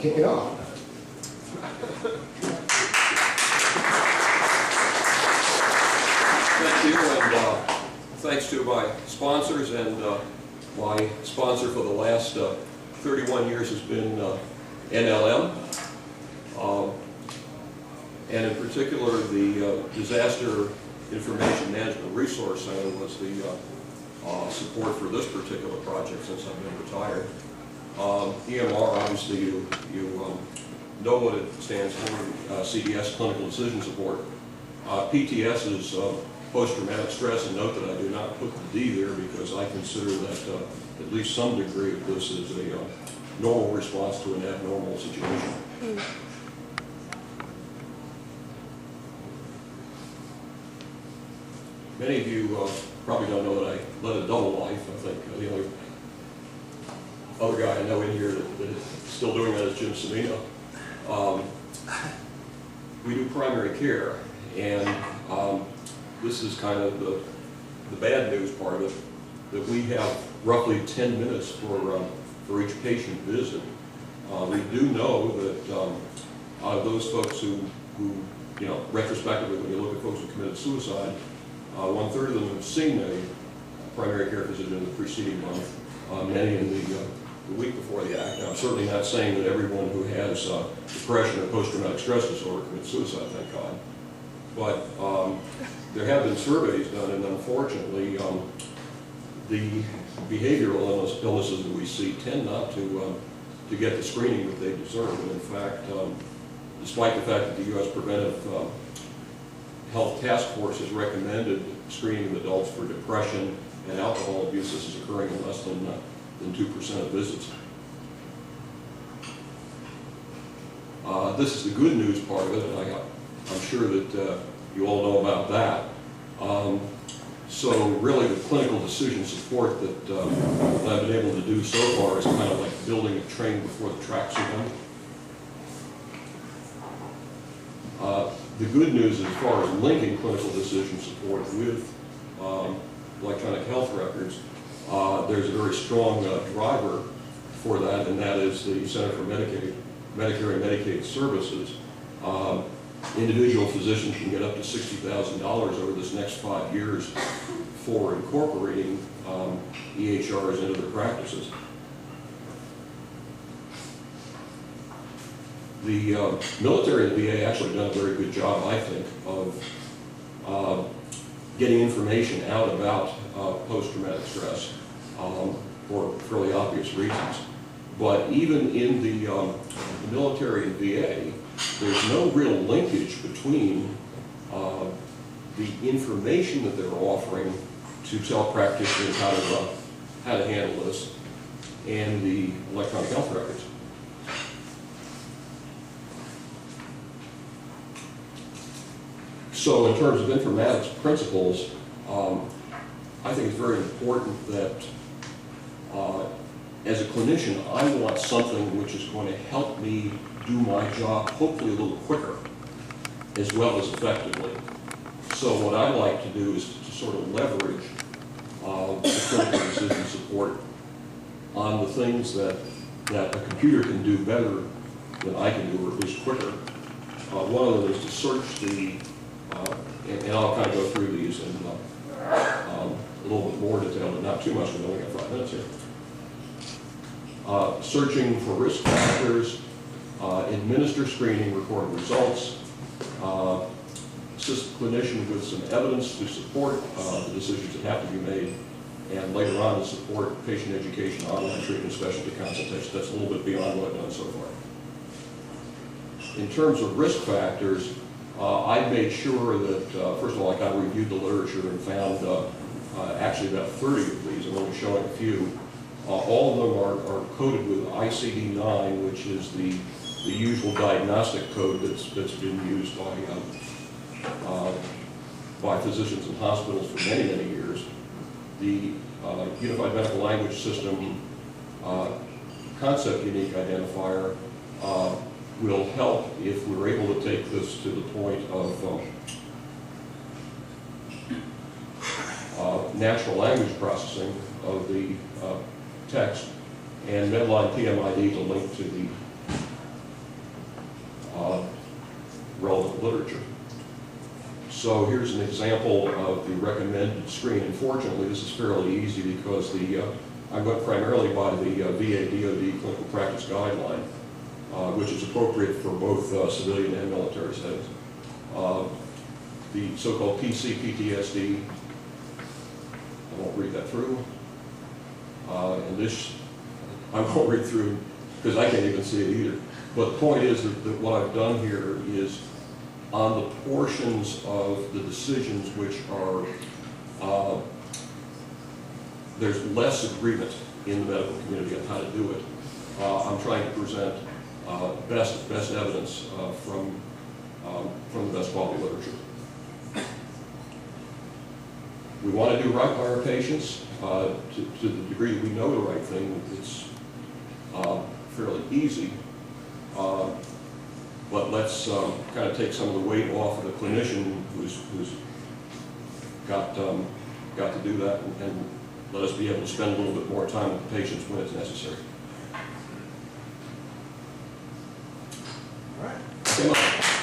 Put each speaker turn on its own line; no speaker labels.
kick it off.
Thank you, and thanks to my sponsors, and my sponsor for the last 31 years has been NLM, and in particular the Disaster Information Management Resource Center was the support for this particular project since I've been retired. EMR, obviously you know what it stands for, CDS, Clinical Decision Support. PTS is post-traumatic stress, and note that I do not put the D there because I consider that at least some degree of this is a normal response to an abnormal situation. Many of you probably don't know that I led a double life. I think the only other guy I know in here that is still doing that is Jim Semino. We do primary care, and this is kind of the bad news part of it, that we have roughly 10 minutes for each patient visit. We do know that out of those folks who, you know, retrospectively, when you look at folks who committed suicide, 1/3 of them have seen a primary care physician in the preceding month, many in the week before the act. Now, I'm certainly not saying that everyone who has depression or post-traumatic stress disorder commits suicide, thank God. But there have been surveys done, and unfortunately, the behavioral illnesses that we see tend not to get the screening that they deserve. And in fact, despite the fact that the U.S. Preventive Health Task Force has recommended screening of adults for depression and alcohol abuse, this is occurring in less than 2% of visits. This is the good news part of it, and I'm sure that you all know about that. So really the clinical decision support that I've been able to do so far is kind of like building a train before the tracks are done. The good news as far as linking clinical decision support with electronic health records, there's a very strong driver for that, and that is the Center for Medicare and Medicaid Services. Individual physicians can get up to $60,000 over this next 5 years for incorporating EHRs into their practices. The military and the VA actually done a very good job, I think, of getting information out about post-traumatic stress for fairly obvious reasons. But even in the military and VA, there's no real linkage between the information that they're offering to tell practitioners how to handle this and the electronic health records. So in terms of informatics principles, I think it's very important that as a clinician, I want something which is going to help me do my job hopefully a little quicker as well as effectively. So what I like to do is to sort of leverage the clinical decision support on the things that a computer can do better than I can do, or at least quicker. One of them is to search the, and I'll kind of go through these in a little bit more detail, but not too much, we've only got 5 minutes here. Searching for risk factors, administer screening, record results, assist the clinician with some evidence to support the decisions that have to be made, and later on to support patient education, online treatment, specialty consultation. That's a little bit beyond what I've done so far. In terms of risk factors, I made sure that, first of all, I kind of reviewed the literature and found actually about 30 of these. I'm only showing a few. All of them are coded with ICD-9, which is the usual diagnostic code that's been used by physicians and hospitals for many, many years. The Unified Medical Language System concept unique identifier will help if we're able to take this to the point of natural language processing of the text, and Medline PMID to link to the relevant literature. So here's an example of the recommended screen. Unfortunately, this is fairly easy because I went primarily by the VA-DoD clinical practice guideline, which is appropriate for both civilian and military settings. The so-called PC-PTSD, I won't read that through. And this, I won't read through because I can't even see it either. But the point is that what I've done here is on the portions of the decisions which are, there's less agreement in the medical community on how to do it. I'm trying to present best evidence from the best quality literature. We want to do right by our patients to the degree that we know the right thing. It's fairly easy, but let's kind of take some of the weight off of the clinician who's got to do that, and let us be able to spend a little bit more time with the patients when it's necessary.
All right.
Come on.